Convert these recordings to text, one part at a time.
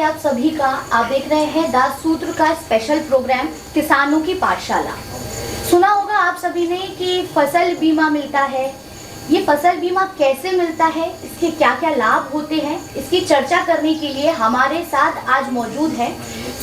है आप सभी का। आप देख रहे हैं दास सूत्र का स्पेशल प्रोग्राम किसानों की पाठशाला। सुना होगा आप सभी ने कि फसल बीमा मिलता है। ये फसल बीमा कैसे मिलता है, इसके क्या क्या लाभ होते हैं, इसकी चर्चा करने के लिए हमारे साथ आज मौजूद हैं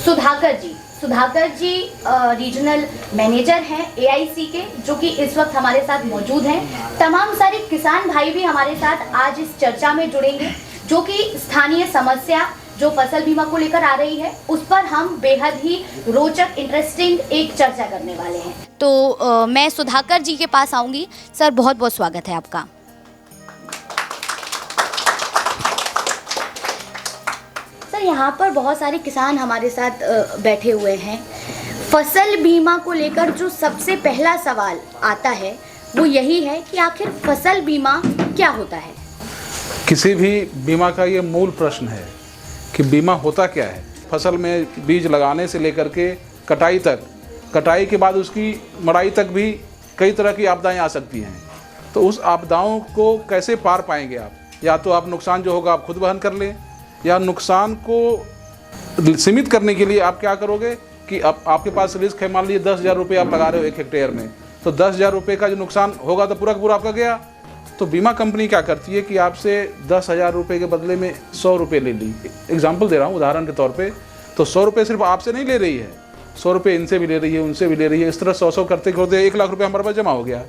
सुधाकर जी। सुधाकर जी रीजनल मैनेजर हैं AIC के, जो कि इस वक्त हमारे साथ मौजूद हैं। तमाम सारे किसान भाई भी हमारे साथ आज इस चर्चा में जुड़ेंगे, जो कि स्थानीय समस्या जो फसल बीमा को लेकर आ रही है उस पर हम बेहद ही रोचक इंटरेस्टिंग एक चर्चा करने वाले हैं। तो मैं सुधाकर जी के पास आऊँगी। सर, बहुत बहुत स्वागत है आपका। यहाँ पर बहुत सारे किसान हमारे साथ बैठे हुए हैं। फसल बीमा को लेकर जो सबसे पहला सवाल आता है वो यही है कि आखिर फसल बीमा क्या होता है। किसी भी बीमा का ये मूल प्रश्न है कि बीमा होता क्या है। फसल में बीज लगाने से लेकर के कटाई तक, कटाई के बाद उसकी मड़ाई तक भी कई तरह की आपदाएं आ सकती हैं। तो उस आपदाओं को कैसे पार पाएंगे आप? या तो आप नुकसान जो होगा आप खुद वहन कर लें, या नुकसान को सीमित करने के लिए आप क्या करोगे कि अब आपके पास रिस्क है, मान लीजिए 10,000 रुपये आप लगा रहे हो 1 हेक्टेयर में, तो 10,000 रुपये का जो नुकसान होगा तो पूरा का पूरा आपका गया। तो बीमा कंपनी क्या करती है कि आपसे 10,000 रुपये के बदले में 100 रुपये ले ली। एग्जाम्पल दे रहा हूँ उदाहरण के तौर पे। तो 100 रुपये सिर्फ आपसे नहीं ले रही है, 100 रुपये इनसे भी ले रही है, उनसे भी ले रही है। इस तरह 100 करते करते 1 लाख रुपये हमारे पास जमा हो गया।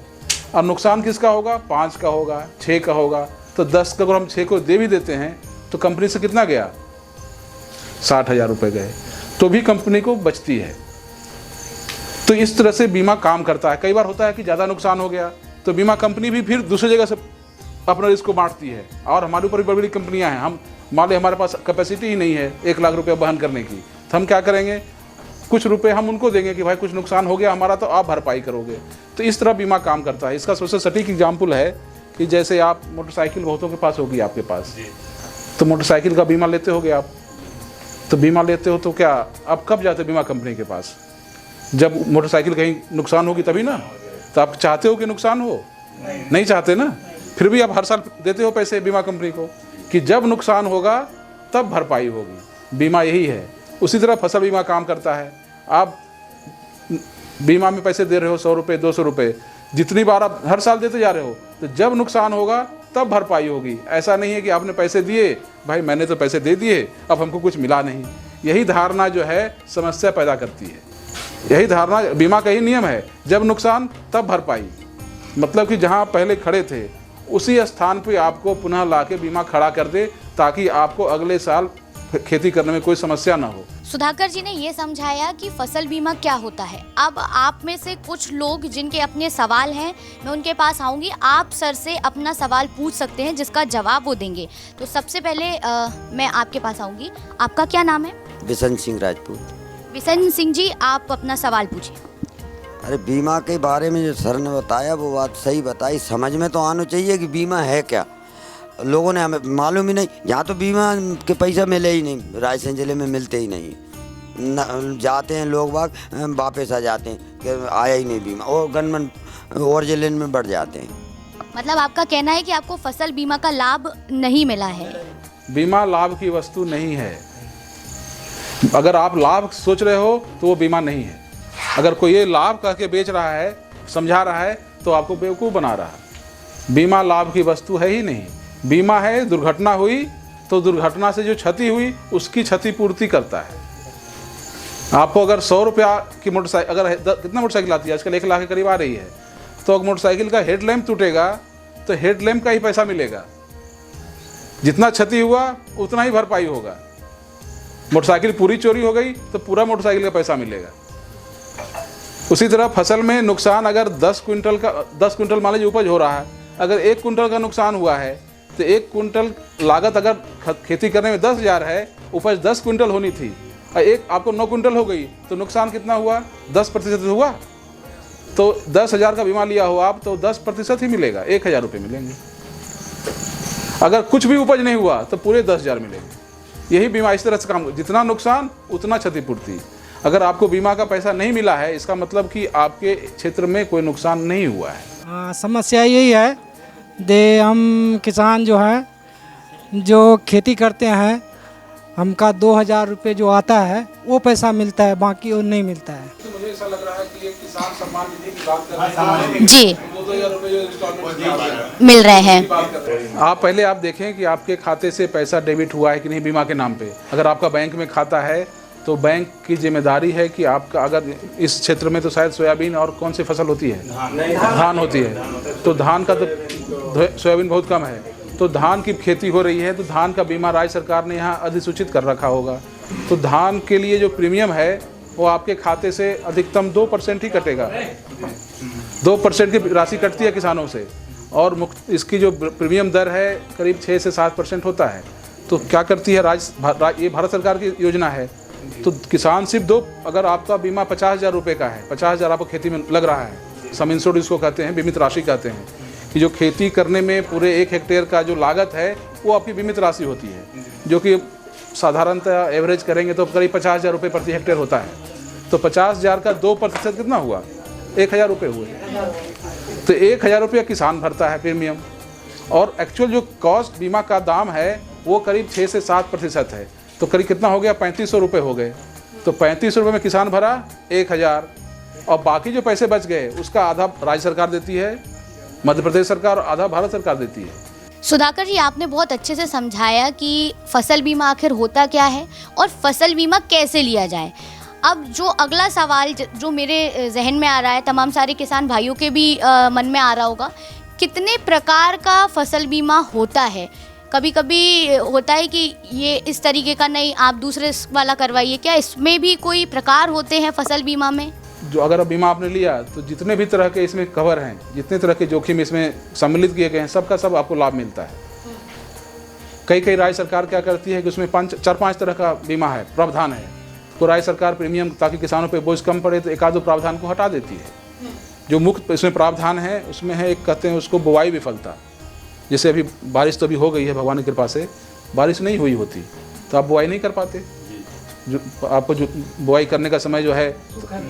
अब नुकसान किसका होगा? 5 का होगा, 6 का होगा। तो 10 का अगर हम 6 को दे भी देते हैं तो कंपनी से कितना गया? 60,000 रुपये गए, तो भी कंपनी को बचती है। तो इस तरह से बीमा काम करता है। कई बार होता है कि ज़्यादा नुकसान हो गया तो बीमा कंपनी भी फिर दूसरी जगह से अपना रिस्क को बांटती है। और हमारे ऊपर भी बड़ी बड़ी कंपनियां हैं, हम मान लें हमारे पास कैपेसिटी ही नहीं है 1 लाख रुपये वहन करने की, तो हम क्या करेंगे? कुछ रुपए हम उनको देंगे कि भाई कुछ नुकसान हो गया हमारा, तो आप भरपाई करोगे। तो इस तरह बीमा काम करता है। इसका सबसे सटीक एग्जाम्पल है कि जैसे आप मोटरसाइकिल बहुतों के पास होगी, आपके पास, तो मोटरसाइकिल का बीमा लेते होगे आप। तो बीमा लेते हो तो क्या आप कब जाते हो बीमा कंपनी के पास? जब मोटरसाइकिल कहीं नुकसान होगी तभी ना। तो आप चाहते हो कि नुकसान हो? नहीं चाहते ना। फिर भी आप हर साल देते हो पैसे बीमा कंपनी को कि जब नुकसान होगा तब भरपाई होगी। बीमा यही है। उसी तरह फसल बीमा काम करता है। आप बीमा में पैसे दे रहे हो 100 रुपये, 200 रुपये, जितनी बार आप हर साल देते जा रहे हो, तो जब नुकसान होगा तब भरपाई होगी। ऐसा नहीं है कि आपने पैसे दिए, भाई मैंने तो पैसे दे दिए, अब हमको कुछ मिला नहीं। यही धारणा जो है समस्या पैदा करती है। यही धारणा बीमा का ही नियम है, जब नुकसान तब भरपाई। मतलब कि जहां आप पहले खड़े थे उसी स्थान पे आपको पुनः लाके बीमा खड़ा कर दे, ताकि आपको अगले साल खेती करने में कोई समस्या ना हो। सुधाकर जी ने ये समझाया कि फसल बीमा क्या होता है। अब आप में से कुछ लोग जिनके अपने सवाल हैं, मैं उनके पास आऊँगी। आप सर से अपना सवाल पूछ सकते हैं जिसका जवाब वो देंगे। तो सबसे पहले मैं आपके पास आऊँगी। आपका क्या नाम है? बिशन सिंह राजपूत। बिशन सिंह जी, आप अपना सवाल पूछिए। अरे बीमा के बारे में जो सर ने बताया वो बात सही बताई। समझ में तो आना चाहिए कि बीमा है क्या। लोगों ने हमें मालूम ही नहीं। यहाँ तो बीमा के पैसा मिले ही नहीं, रायसेन जिले में मिलते ही नहीं। जाते हैं लोग बाग, वापस आ जाते हैं कि आया ही नहीं बीमा, और गनमन और जिले में बढ़ जाते हैं। मतलब आपका कहना है कि आपको फसल बीमा का लाभ नहीं मिला है? बीमा लाभ की वस्तु नहीं है। अगर आप लाभ सोच रहे हो तो वो बीमा नहीं है। अगर कोई ये लाभ कह के बेच रहा है, समझा रहा है, तो आपको बेवकूफ़ बना रहा है। बीमा लाभ की वस्तु है ही नहीं। बीमा है दुर्घटना हुई तो दुर्घटना से जो क्षति हुई उसकी क्षतिपूर्ति करता है। आपको अगर 100 रुपया की मोटरसाइकिल, अगर कितना मोटरसाइकिल आती है आजकल, 1 लाख के करीब आ रही है, तो अगर मोटरसाइकिल का हेडलैम्प टूटेगा तो हेडलैम्प का ही पैसा मिलेगा। जितना क्षति हुआ उतना ही भरपाई होगा। मोटरसाइकिल पूरी चोरी हो गई तो पूरा मोटरसाइकिल का पैसा मिलेगा। उसी तरह फसल में नुकसान, अगर 10 क्विंटल मान लीजिए उपज हो रहा है, अगर 1 क्विंटल का नुकसान हुआ है तो 1 क्विंटल लागत अगर खेती करने में 10,000 है, उपज 10 क्विंटल होनी थी, और एक आपको 9 क्विंटल हो गई, तो नुकसान कितना हुआ? 10% हुआ। तो 10,000 का बीमा लिया हो आप, तो 10% ही मिलेगा, 1,000 रुपये मिलेंगे। अगर कुछ भी उपज नहीं हुआ तो पूरे 10,000 मिलेंगे। यही बीमा इस तरह से काम, जितना नुकसान उतना क्षतिपूर्ति। अगर आपको बीमा का पैसा नहीं मिला है, इसका मतलब कि आपके क्षेत्र में कोई नुकसान नहीं हुआ है। समस्या यही है हम किसान जो है जो खेती करते हैं हमका 2000 रुपये जो आता है वो पैसा मिलता है, बाकी वो नहीं मिलता है। तो मुझे ऐसा लग रहा है कि ये किसान सम्मान निधि की बात कर रहे हैं जी 2000 रुपये जो इंस्टॉलमेंट मिल रहे हैं। आप पहले आप देखें कि आपके खाते से पैसा डेबिट हुआ है कि नहीं बीमा के नाम पे। अगर आपका बैंक में खाता है तो बैंक की जिम्मेदारी है कि आपका, अगर इस क्षेत्र में तो शायद सोयाबीन और कौन सी फसल होती है, धान होती है, तो धान का तो सोयाबीन बहुत कम है, तो धान की खेती हो रही है तो धान का बीमा राज्य सरकार ने यहाँ अधिसूचित कर रखा होगा। तो धान के लिए जो प्रीमियम है वो आपके खाते से अधिकतम 2% ही कटेगा। 2% की राशि कटती है किसानों से, और इसकी जो प्रीमियम दर है करीब 6 से 7% होता है। तो क्या करती है ये भारत सरकार की योजना है। तो किसान सिर्फ अगर आपका बीमा 50,000 रुपये का है, 50,000 आपको खेती में लग रहा है, सम इंश्योर्ड इसको कहते हैं, बीमित राशि कहते हैं, कि जो खेती करने में पूरे 1 हेक्टेयर का जो लागत है वो आपकी बीमित राशि होती है, जो कि साधारणतः एवरेज करेंगे तो करीब 50,000 रुपये प्रति हेक्टेयर होता है। तो 50,000 का 2% कितना हुआ? 1,000 रुपये हुए। तो 1,000 रुपये किसान भरता है प्रीमियम, और एक्चुअल जो कॉस्ट बीमा का दाम है वो करीब 6 से 7% है। तो करीब कितना हो गया? 3500 रुपये हो गए। तो 3500 रुपये में किसान भरा 1,000, और बाकी जो पैसे बच गए उसका आधा राज्य सरकार देती है, मध्य प्रदेश सरकार, और आधा भारत सरकार देती है। सुधाकर जी, आपने बहुत अच्छे से समझाया कि फसल बीमा आखिर होता क्या है और फसल बीमा कैसे लिया जाए। अब जो अगला सवाल जो मेरे जहन में आ रहा है, तमाम सारे किसान भाइयों के भी मन में आ रहा होगा, कितने प्रकार का फसल बीमा होता है? कभी कभी होता है कि ये इस तरीके का नहीं, आप दूसरे वाला करवाइए, क्या इसमें भी कोई प्रकार होते हैं फसल बीमा में? जो अगर बीमा आपने लिया तो जितने भी तरह के इसमें कवर हैं, जितने तरह के जोखिम इसमें सम्मिलित किए गए हैं, सबका सब आपको लाभ मिलता है। कई राज्य सरकार क्या करती है कि उसमें 4-5 तरह का बीमा है, प्रावधान है, तो राज्य सरकार प्रीमियम, ताकि किसानों पे बोझ कम पड़े, तो एक आध प्रावधान को हटा देती है। जो मुख्य इसमें प्रावधान है उसमें है, एक कहते हैं उसको बुआई विफलता। जैसे अभी बारिश तो अभी हो गई है भगवान की कृपा से, बारिश नहीं हुई होती तो आप बुआई नहीं कर पाते। जो आपको जो बुआई करने का समय जो है,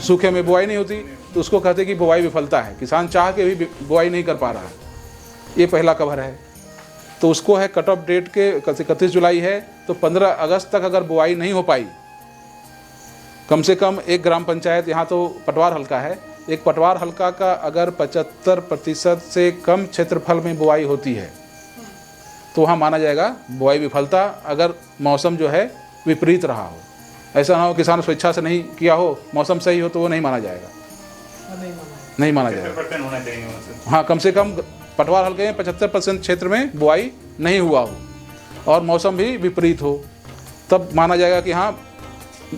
सूखे में बुआई नहीं होती, तो उसको कहते हैं कि बुआई विफलता है, किसान चाह के भी बुआई नहीं कर पा रहा है। ये पहला कवर है। तो उसको है कट ऑफ डेट के 31 जुलाई है, तो 15 अगस्त तक अगर बुआई नहीं हो पाई, कम से कम एक ग्राम पंचायत, यहाँ तो पटवार हल्का है, एक पटवार हल्का का अगर 75% से कम क्षेत्रफल में बुआई होती है तो वहाँ माना जाएगा बुआई विफलता, अगर मौसम जो है विपरीत रहा हो। ऐसा ना हो किसान स्वेच्छा से नहीं किया हो, मौसम सही हो तो वो नहीं माना जाएगा, नहीं माना जाएगा। हाँ, कम से कम पटवार हल्के में 75% क्षेत्र में बुआई नहीं हुआ हो और मौसम भी विपरीत हो, तब माना जाएगा कि हाँ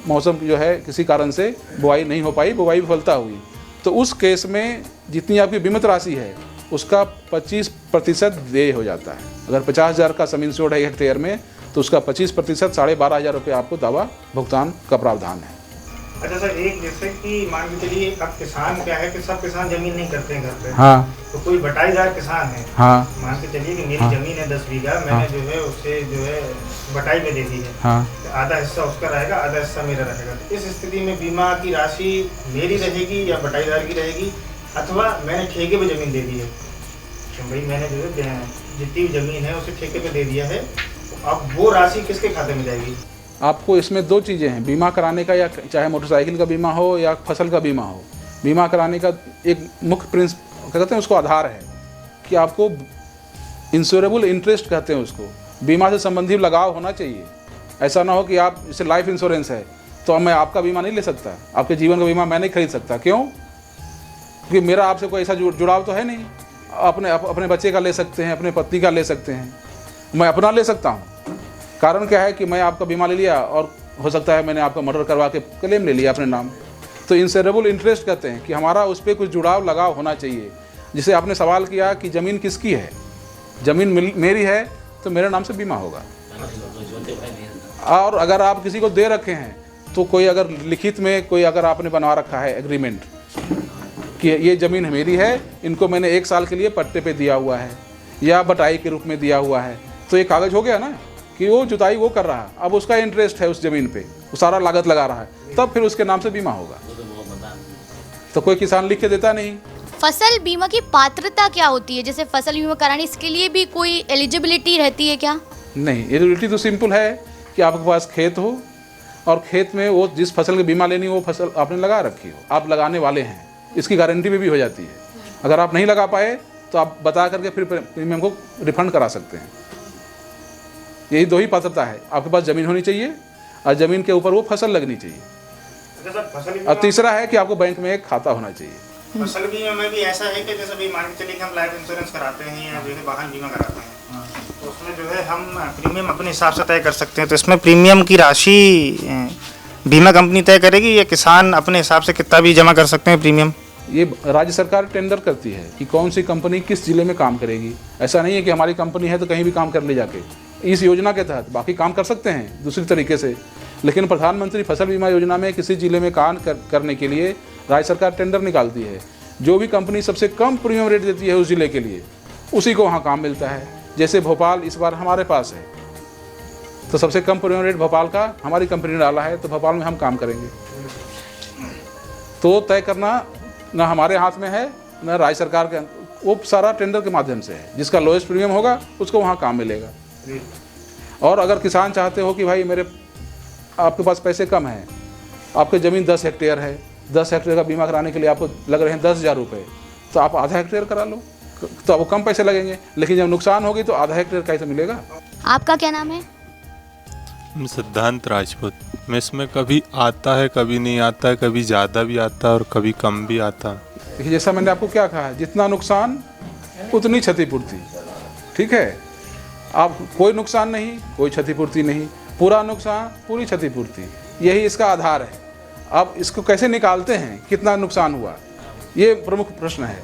मौसम जो है किसी कारण से बुआई नहीं हो पाई, बुआई विफलता हुई। तो उस केस में जितनी आपकी बीमित राशि है उसका 25% व्यय हो जाता है। अगर 50,000 का सम इंश्योर्ड है हेक्टेयर में, तो उसका 25% 12,500 रुपये आपको दावा भुगतान का प्रावधान है। अच्छा सर, एक जैसे कि मान के चलिए अब किसान क्या है कि सब किसान जमीन नहीं करते हैं घर पे, हाँ, तो कोई बटाईदार किसान है, हाँ, मान के चलिए कि मेरी जमीन है 10 बीघा, मैंने जो है उससे जो है बटाई में दे दी है, हाँ, आधा हिस्सा उसका रहेगा, आधा हिस्सा मेरा रहेगा। तो इस स्थिति में बीमा की राशि मेरी रहेगी या बटाईदार की रहेगी, अथवा मैंने ठेके पे जमीन दे दी है, तो भाई मैंने जो है जितनी भी जमीन है उसे ठेके पे दे दिया है, तो अब वो राशि किसके खाते में जाएगी? आपको इसमें 2 चीज़ें हैं, बीमा कराने का, या चाहे मोटरसाइकिल का बीमा हो या फसल का बीमा हो। बीमा कराने का एक मुख्य प्रिंसिपल कहते हैं उसको आधार है कि आपको इंश्योरेबल इंटरेस्ट कहते हैं उसको, बीमा से संबंधित लगाव होना चाहिए। ऐसा ना हो कि आप जैसे लाइफ इंश्योरेंस है तो मैं आपका बीमा नहीं ले सकता, आपके जीवन का बीमा मैं नहीं खरीद सकता। क्यों? क्योंकि मेरा आपसे कोई ऐसा जुड़ाव तो है नहीं। अपने बच्चे का ले सकते हैं, अपने पत्नी का ले सकते हैं, मैं अपना ले सकता हूँ। कारण क्या है कि मैं आपका बीमा ले लिया और हो सकता है मैंने आपका मर्डर करवा के क्लेम ले लिया अपने नाम। तो इंश्योरेबल इंटरेस्ट कहते हैं कि हमारा उस पर कुछ जुड़ाव लगाव होना चाहिए। जिसे आपने सवाल किया कि ज़मीन किसकी है, ज़मीन मेरी है तो मेरे नाम से बीमा होगा। और अगर आप किसी को दे रखे हैं तो कोई अगर लिखित में कोई अगर आपने बनवा रखा है एग्रीमेंट कि ये ज़मीन मेरी है, इनको मैंने 1 साल के लिए पट्टे पे दिया हुआ है या बटाई के रूप में दिया हुआ है, तो ये कागज़ हो गया ना कि वो जुताई वो कर रहा है, अब उसका इंटरेस्ट है उस ज़मीन पे, वो सारा लागत लगा रहा है, तब फिर उसके नाम से बीमा होगा। तो कोई किसान लिख के देता नहीं। फसल बीमा की पात्रता क्या होती है? जैसे फसल बीमा कराने इसके लिए भी कोई एलिजिबिलिटी रहती है क्या? नहीं, एलिजिबिलिटी तो सिंपल है कि आपके पास खेत हो और खेत में वो जिस फसल की बीमा लेनी हो वो फसल आपने लगा रखी हो, आप लगाने वाले हैं, इसकी गारंटी भी हो जाती है। अगर आप नहीं लगा पाए तो आप बता करके फिर प्रीमियम को रिफंड करा सकते हैं। यही दो ही पात्रता है, आपके पास ज़मीन होनी चाहिए और ज़मीन के ऊपर वो फसल लगनी चाहिए, और तीसरा है कि आपको बैंक में एक खाता होना चाहिए। फसल बीमा में भी ऐसा है कि जैसे भी मान के चलिए कि हम लाइफ इंश्योरेंस कराते हैं या जो है वाहन बीमा कराते हैं, तो उसमें जो है हम प्रीमियम अपने हिसाब से तय कर सकते हैं। तो इसमें प्रीमियम की राशि बीमा कंपनी तय करेगी या किसान अपने हिसाब से कितना भी जमा कर सकते हैं प्रीमियम? ये राज्य सरकार टेंडर करती है कि कौन सी कंपनी किस जिले में काम करेगी। ऐसा नहीं है कि हमारी कंपनी है तो कहीं भी काम कर ले जाके। इस योजना के तहत बाकी काम कर सकते हैं दूसरी तरीके से, लेकिन प्रधानमंत्री फसल बीमा योजना में किसी जिले में काम करने के लिए राज्य सरकार टेंडर निकालती है। जो भी कंपनी सबसे कम प्रीमियम रेट देती है उस जिले के लिए, उसी को वहाँ काम मिलता है। जैसे भोपाल इस बार हमारे पास है, तो सबसे कम प्रीमियम रेट भोपाल का हमारी कंपनी ने डाला है, तो भोपाल में हम काम करेंगे। तो तय करना ना हमारे हाथ में है ना राज्य सरकार के, वो सारा टेंडर के माध्यम से है। जिसका लोएस्ट प्रीमियम होगा उसको वहाँ काम मिलेगा। और अगर किसान चाहते हो कि भाई मेरे आपके पास पैसे कम हैं, आपकी ज़मीन 10 हेक्टेयर है, 10 हेक्टेयर का बीमा कराने के लिए आपको लग रहे हैं 10,000 रुपये, तो आप आधा हेक्टेयर करा लो, तो आपको कम पैसे लगेंगे। लेकिन जब नुकसान होगी तो आधा हेक्टेयर कैसे मिलेगा। आपका क्या नाम है? सिद्धांत राजपूत। मैं इसमें कभी आता है कभी नहीं आता है, कभी ज़्यादा भी आता है और कभी कम भी आता है। देखिए जैसा मैंने आपको क्या कहा है, जितना नुकसान उतनी क्षतिपूर्ति। ठीक है, आप कोई नुकसान नहीं कोई क्षतिपूर्ति नहीं, पूरा नुकसान पूरी क्षतिपूर्ति, यही इसका आधार है। अब इसको कैसे निकालते हैं कितना नुकसान हुआ, ये प्रमुख प्रश्न है।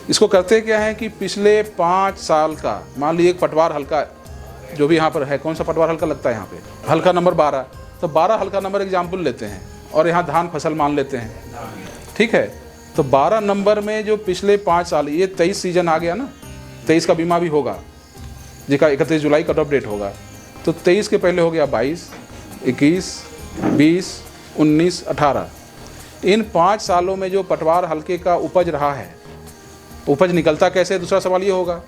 इसको करते क्या है कि पिछले 5 साल का, मान लीजिए एक पटवार हल्का जो भी यहाँ पर है, कौन सा पटवार हल्का लगता है यहाँ पे, हल्का नंबर 12, तो 12 हल्का नंबर एग्जाम्पल लेते हैं और यहाँ धान फसल मान लेते हैं। ठीक है, तो 12 नंबर में जो पिछले 5 साल, ये 23 सीजन आ गया ना, 23 का बीमा भी होगा जिसका 31 जुलाई कट ऑफ डेट होगा, तो 23 के पहले हो गया 22, 21, 20, 19, 18। इन 5 सालों में जो पटवार हल्के का उपज रहा है, उपज निकलता कैसे, दूसरा सवाल ये होगा।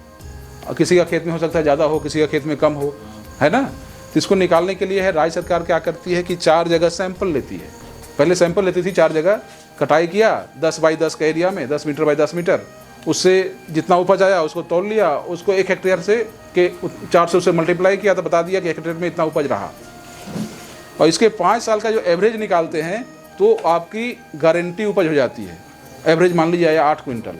किसी का खेत में हो सकता है ज़्यादा हो, किसी का खेत में कम हो, है ना। तो इसको निकालने के लिए है राज्य सरकार क्या करती है कि 4 जगह सैंपल लेती है। पहले सैंपल लेती थी 4 जगह, कटाई किया 10 बाई 10 का एरिया में, 10 मीटर बाई 10 मीटर, उससे जितना उपज आया उसको तोल लिया, उसको 1 हेक्टेयर से के 400 से मल्टीप्लाई किया तो बता दिया कि 1 हेक्टेयर में इतना उपज रहा। और इसके 5 साल का जो एवरेज निकालते हैं तो आपकी गारंटी उपज हो जाती है। एवरेज मान लीजिए 8 क्विंटल,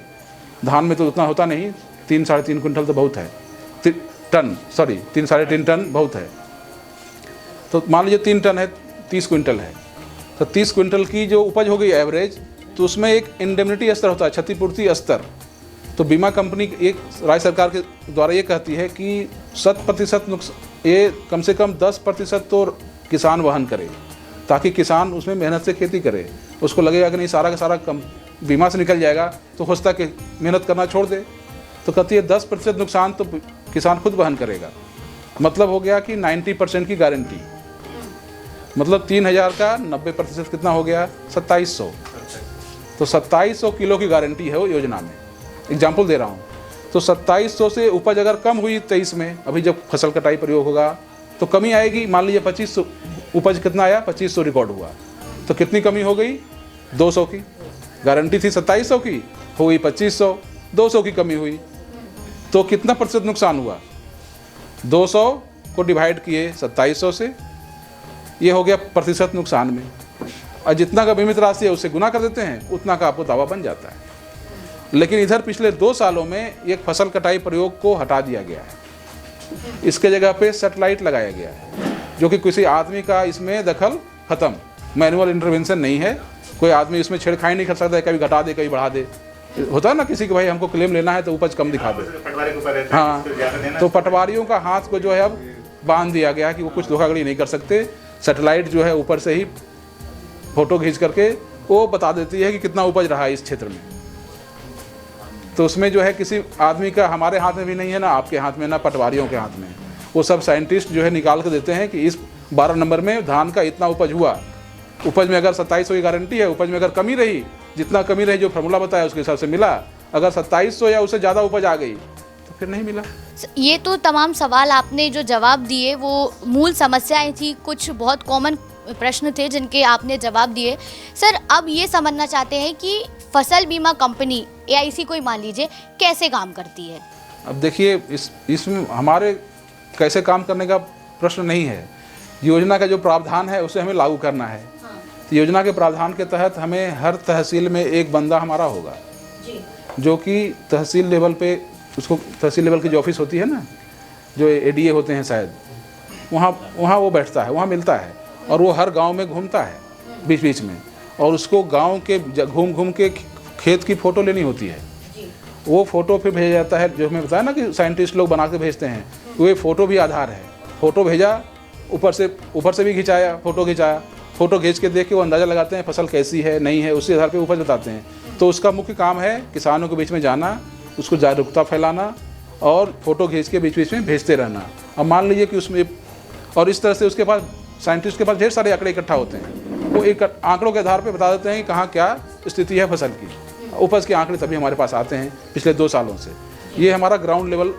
धान में तो उतना होता नहीं, 3 साढ़े 3 क्विंटल तो बहुत है, 3 साढ़े 3 टन बहुत है। तो मान लीजिए 3 टन है, 30 क्विंटल है, तो 30 क्विंटल की जो उपज हो गई एवरेज, तो उसमें एक इंडेमनिटी स्तर होता है, क्षतिपूर्ति स्तर। तो बीमा कंपनी एक राज्य सरकार के द्वारा ये कहती है कि 100% नुकसान, ये कम से कम 10% तो किसान वहन करे, ताकि किसान उसमें मेहनत से खेती करे। उसको लगेगा कि नहीं सारा का सारा कम बीमा से निकल जाएगा, तो हो सकता है कि मेहनत करना छोड़ दे। तो कहती है 10% नुकसान तो किसान खुद वहन करेगा। मतलब हो गया कि 90% की गारंटी, मतलब 3000 का 90% कितना हो गया, 2700। तो 2700 किलो की गारंटी है वो योजना में, एग्जाम्पल दे रहा हूँ। तो 2700 से उपज अगर कम हुई 23 में, अभी जब फसल कटाई प्रयोग होगा तो कमी आएगी। मान लीजिए 2500 उपज कितना आया, 2500 रिकॉर्ड हुआ, तो कितनी कमी हो गई, 200 की। गारंटी थी 2700 की, हो गई 2500, 200 की कमी हुई, तो कितना प्रतिशत नुकसान हुआ, 200 को डिवाइड किए 2700 से, ये हो गया प्रतिशत नुकसान में। और जितना का बीमित राशि है उससे गुना कर देते हैं, उतना का आपको दावा बन जाता है। लेकिन इधर पिछले 2 सालों में एक फसल कटाई प्रयोग को हटा दिया गया है, इसके जगह पे सैटेलाइट लगाया गया है, जो कि किसी आदमी का इसमें दखल खत्म, मैनुअल इंटरवेंशन नहीं है। कोई आदमी इसमें छेड़खानी नहीं कर सकता है, कभी घटा दे कभी बढ़ा दे। होता है ना किसी के भाई हमको क्लेम लेना है तो उपज कम दिखा दे, हाँ, तो पटवारियों का हाथ को जो है अब बांध दिया गया कि वो कुछ धोखाधड़ी नहीं कर सकते। सैटेलाइट जो है ऊपर से ही फोटो खींच करके वो बता देती है कि कितना उपज रहा है इस क्षेत्र में। तो उसमें जो है किसी आदमी का हमारे हाथ में भी नहीं है, ना आपके हाथ में, ना पटवारियों के हाथ में। वो सब साइंटिस्ट जो है निकाल कर देते हैं कि इस 12 नंबर में धान का इतना उपज हुआ। उपज में अगर 2700 की गारंटी है, उपज में अगर कमी रही, जितना कमी रही जो फार्मूला बताया उसके हिसाब से मिला, अगर 2700 या उससे ज़्यादा उपज आ गई तो फिर नहीं मिला। ये तो तमाम सवाल आपने जो जवाब दिए वो मूल समस्याएं थी, कुछ बहुत कॉमन प्रश्न थे जिनके आपने जवाब दिए। सर अब ये समझना चाहते हैं कि फसल बीमा कंपनी AIC कोई मान लीजिए कैसे काम करती है। अब देखिए इसमें हमारे कैसे काम करने का प्रश्न नहीं है, योजना का जो प्रावधान है उसे हमें लागू करना है। तो योजना के प्रावधान के तहत हमें हर तहसील में एक बंदा हमारा होगा जो कि तहसील लेवल पे, उसको तहसील लेवल की जो ऑफिस होती है ना, जो ADA होते हैं शायद, वहाँ वो बैठता है, वहाँ मिलता है और वो हर गांव में घूमता है बीच बीच में, और उसको गांव के घूम के खेत की फ़ोटो लेनी होती है। वो फ़ोटो फिर भेजा जाता है, जो हमें बताया ना कि साइंटिस्ट लोग बना के भेजते हैं, वो फ़ोटो भी आधार है। फ़ोटो भेजा, ऊपर से भी खिंचाया, फ़ोटो खींच के देख के वो अंदाज़ा लगाते हैं फसल कैसी है नहीं है, उसी आधार पे उपज बताते हैं। तो उसका मुख्य काम है किसानों के बीच में जाना, उसको जागरूकता फैलाना और फ़ोटो खींच के बीच बीच में भेजते रहना। अब मान लीजिए कि उसमें, और इस तरह से उसके पास साइंटिस्ट के पास ढेर सारे आंकड़े इकट्ठा होते हैं, वो एक आंकड़ों के आधार पर बता देते हैं कि कहाँ क्या स्थिति है फसल की। उपज के आंकड़े तभी हमारे पास आते हैं पिछले 2 सालों से। ये हमारा ग्राउंड लेवल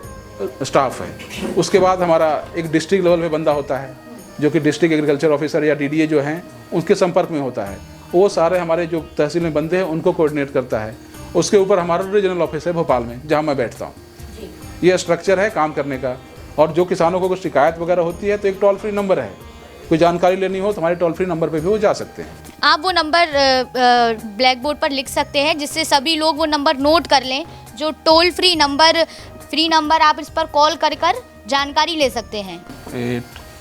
स्टाफ है। उसके बाद हमारा एक डिस्ट्रिक्ट लेवल पे बंदा होता है जो कि डिस्ट्रिक्ट एग्रीकल्चर ऑफिसर या DDA जो हैं उनके संपर्क में होता है। वो सारे हमारे जो तहसील में बंदे हैं उनको कोऑर्डिनेट करता है। उसके ऊपर हमारा रीजनल ऑफिस है भोपाल में, जहाँ मैं बैठता हूँ। ये स्ट्रक्चर है काम करने का। और जो किसानों को कुछ शिकायत वगैरह होती है तो एक टोल फ्री नंबर है, कोई जानकारी लेनी हो तो हमारे टोल फ्री नंबर पर भी वो जा सकते हैं। आप वो नंबर ब्लैक बोर्ड पर लिख सकते हैं जिससे सभी लोग वो नंबर नोट कर लें, जो टोल फ्री नंबर आप इस पर कॉल कर जानकारी ले सकते हैं।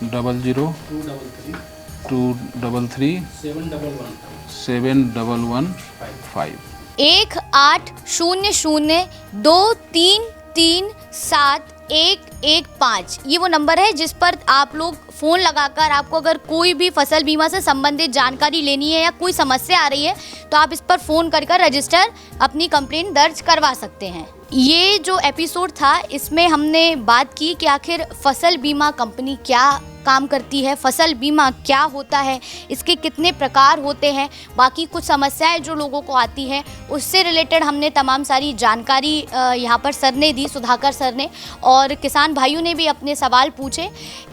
800-233-711-5 1800-233-711-5 ये वो नंबर है जिस पर आप लोग फ़ोन लगाकर, आपको अगर कोई भी फसल बीमा से संबंधित जानकारी लेनी है या कोई समस्या आ रही है तो आप इस पर फ़ोन कर रजिस्टर अपनी कंप्लेंट दर्ज करवा सकते हैं। ये जो एपिसोड था इसमें हमने बात की कि आखिर फसल बीमा कंपनी क्या काम करती है, फसल बीमा क्या होता है, इसके कितने प्रकार होते हैं, बाकी कुछ समस्याएं जो लोगों को आती हैं उससे रिलेटेड हमने तमाम सारी जानकारी यहाँ पर सर ने दी, सुधाकर सर ने, और किसान भाइयों ने भी अपने सवाल पूछे।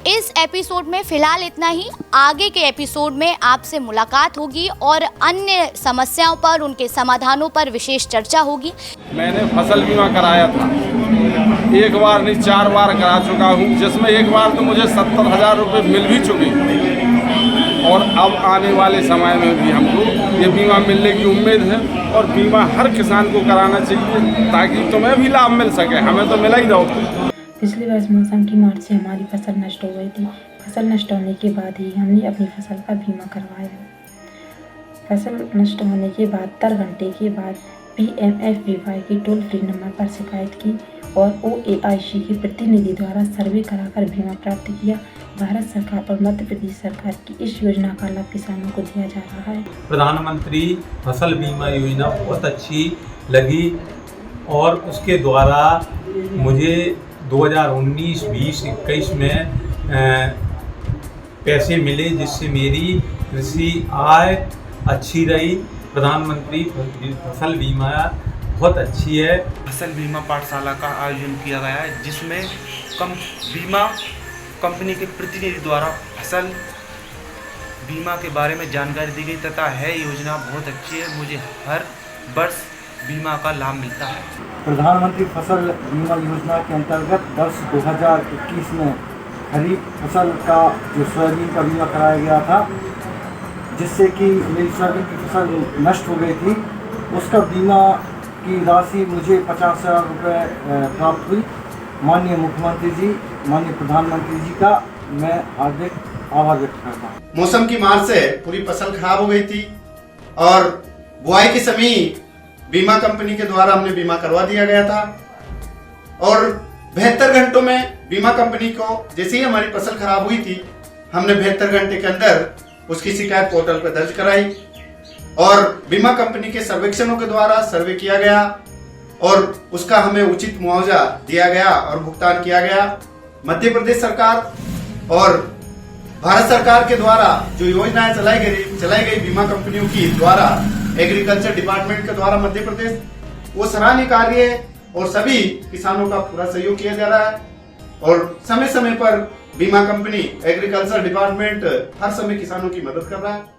इस एपिसोड में फ़िलहाल इतना ही। आगे के एपिसोड में आपसे मुलाकात होगी और अन्य समस्याओं पर, उनके समाधानों पर विशेष चर्चा होगी। मैंने फसल बीमा कराया था, एक बार नहीं 4 बार करा चुका हूँ, जिसमें एक बार तो मुझे 70,000 रुपये मिल भी चुके और अब आने वाले समय में भी हमको ये बीमा मिलने की उम्मीद है। और बीमा हर किसान को कराना चाहिए ताकि तुम्हें भी लाभ मिल सके, हमें तो मिला ही रहो। पिछले वर्ष मौसम की मार से हमारी फसल नष्ट हो गई थी। फसल नष्ट होने के बाद ही हमने अपनी फसल का बीमा करवाया। फसल नष्ट होने के 72 घंटे के बाद PMFBY की टोल फ्री नंबर पर शिकायत की और OAIC के प्रतिनिधि द्वारा सर्वे कराकर बीमा प्राप्त किया। भारत सरकार और मध्य प्रदेश सरकार की इस योजना का लाभ किसानों को दिया जा रहा है। प्रधानमंत्री फसल बीमा योजना बहुत अच्छी लगी और उसके द्वारा मुझे 2019, 20, 21 में पैसे मिले जिससे मेरी कृषि आय अच्छी रही। प्रधानमंत्री फसल बीमा बहुत अच्छी है। फसल बीमा पाठशाला का आयोजन किया गया है जिसमें बीमा कंपनी के प्रतिनिधि द्वारा फसल बीमा के बारे में जानकारी दी गई तथा है योजना बहुत अच्छी है। मुझे हर वर्ष बीमा का लाभ मिलता है। प्रधानमंत्री फसल बीमा योजना के अंतर्गत वर्ष 2021 में खरीफ फसल का जो सोयाबीन का बीमा कराया गया था, जिससे कि मेरी सोयाबीन की फसल नष्ट हो गई थी, उसका बीमा की राशि मुझे 50,000 रुपये प्राप्त हुई। माननीय मुख्यमंत्री जी, माननीय प्रधानमंत्री जी का मैं हार्दिक आभार व्यक्त करता हूँ। मौसम की मार से पूरी फसल खराब हो गई थी और बुआई के समय बीमा कंपनी के द्वारा हमने बीमा करवा दिया गया था और 72 घंटों में बीमा कंपनी को जैसे ही हमारी फसल खराब हुई थी, हमने 72 घंटे के अंदर उसकी शिकायत पोर्टल पर दर्ज कराई और बीमा कंपनी के सर्वेक्षणों के द्वारा सर्वे किया गया और उसका हमें उचित मुआवजा दिया गया और भुगतान किया गया। मध्य प्रदेश सरकार और भारत सरकार के द्वारा जो योजनाएं चलाई गई बीमा कंपनियों की द्वारा, एग्रीकल्चर डिपार्टमेंट के द्वारा मध्य प्रदेश, वो सराहनीय कार्य और सभी किसानों का पूरा सहयोग किया जा रहा है और समय समय पर बीमा कंपनी एग्रीकल्चर डिपार्टमेंट हर समय किसानों की मदद कर रहा है।